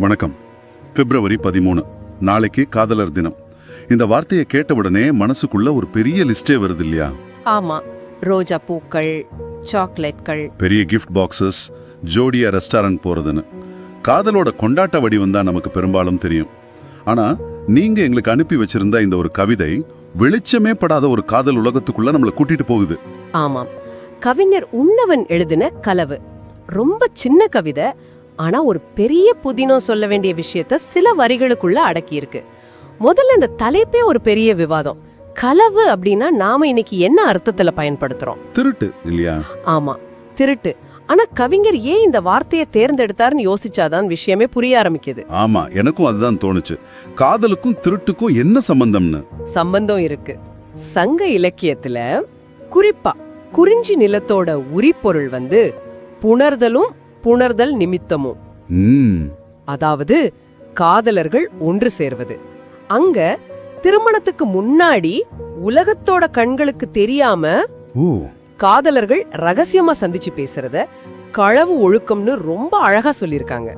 வணக்கம். பிப்ரவரி 13 நாளைக்கு காதலர் தினம். இந்த வார்த்தையை கேட்டவுடனே மனசுக்குள்ள ஒரு பெரிய லிஸ்டே வருது இல்லையா? ஆமா, ரோஜா பூக்கள், சாக்லேட்கள், பெரிய கிஃப்ட் பாக்ஸஸ், ஜோடியா ரெஸ்டாரண்ட் போறதுன்னு. காதலோட கொண்டாட்ட வடிவம் தான் நமக்கு பெரும்பாலும் தெரியும். ஆனா நீங்க எங்களுக்கு அனுப்பி வச்சிருந்த இந்த ஒரு கவிதை வெளிச்சமே படாத ஒரு காதல் உலகத்துக்குள்ள நம்மளை கூட்டிட்டு போகுது. ஆமாம், கவிஞர் உண்ணவன் எழுதின கலவு. ரொம்ப சின்ன கவிதை, ஆனா ஒரு பெரிய புதினம் சொல்ல வேண்டிய விஷயத்த சில வரிகளுக்குள்ள அடக்கி இருக்கு. முதல்ல இந்த தலைப்பே ஒரு பெரிய விவாதம். கலவு அப்படின்னா நாம இன்னைக்கு என்ன அர்த்தத்துல பயன்படுத்துறோம்? திருட்டு இல்லையா? ஆமா, திருட்டு. ஆனா கவிஞர் ஏன் இந்த வார்த்தையை தேர்ந்தெடுத்தாருன்னு யோசிச்சாதான் விஷயமே புரிய ஆரம்பிக்குது. ஆமா, எனக்கும் அதுதான் தோணுச்சு. காதலுக்கும் திருட்டுக்கும் என்ன சம்பந்தம்னு. சம்பந்தம் இருக்கு. சங்க இலக்கியத்துல குறிப்பா குறிஞ்சி நிலத்தோட உரிப்பொருள் புணர்தலும் புணர்தல் நிமித்தமும். அதாவது காதலர்கள் ஒன்று சேர்வது. அங்க திருமணத்துக்கு முன்னாடி உலகத்தோட கண்களுக்கு தெரியாம காதலர்கள் ரகசியமா சந்திச்சு பேசுறத களவு ஒழுக்கம்னு ரொம்ப அழகா சொல்லிருக்காங்க.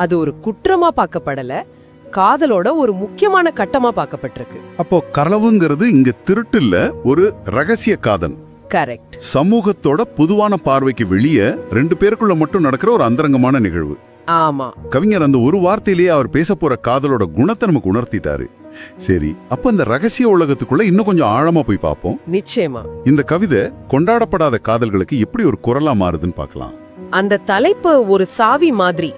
அது ஒரு குற்றமா பார்க்கப்படல, காதலோட ஒரு முக்கியமான கட்டமா பார்க்கப்பட்டிருக்கு. அப்போ களவுங்கிறது இங்க திருட்டு இல்ல, ஒரு ரகசிய காதல். கரெக்ட். சமூகத்தோட பொதுவான பார்வைக்கு வெளியே ரெண்டு பேருக்குள்ள மட்டும் நடக்கிற ஒரு அந்தரங்கமான நிகழ்வு. ஆமா, கவிஞர் அந்த ஒரு வார்த்தையிலேயே அவர் பேச போற காதலோட குணத்தை நமக்கு உணர்த்திட்டாரு. சரி, அப்ப இந்த ரகசிய உலகத்துக்குள்ள இன்னும் கொஞ்சம் ஆழமா போய் பார்ப்போம். நிச்சயமா. இந்த கவிதை கொண்டாடப்படாத காதல்களுக்கு எப்படி ஒரு குரலா மாறுதுன்னு பார்க்கலாம். அந்த தலைப்பு ஒரு சாவி மாதிரி.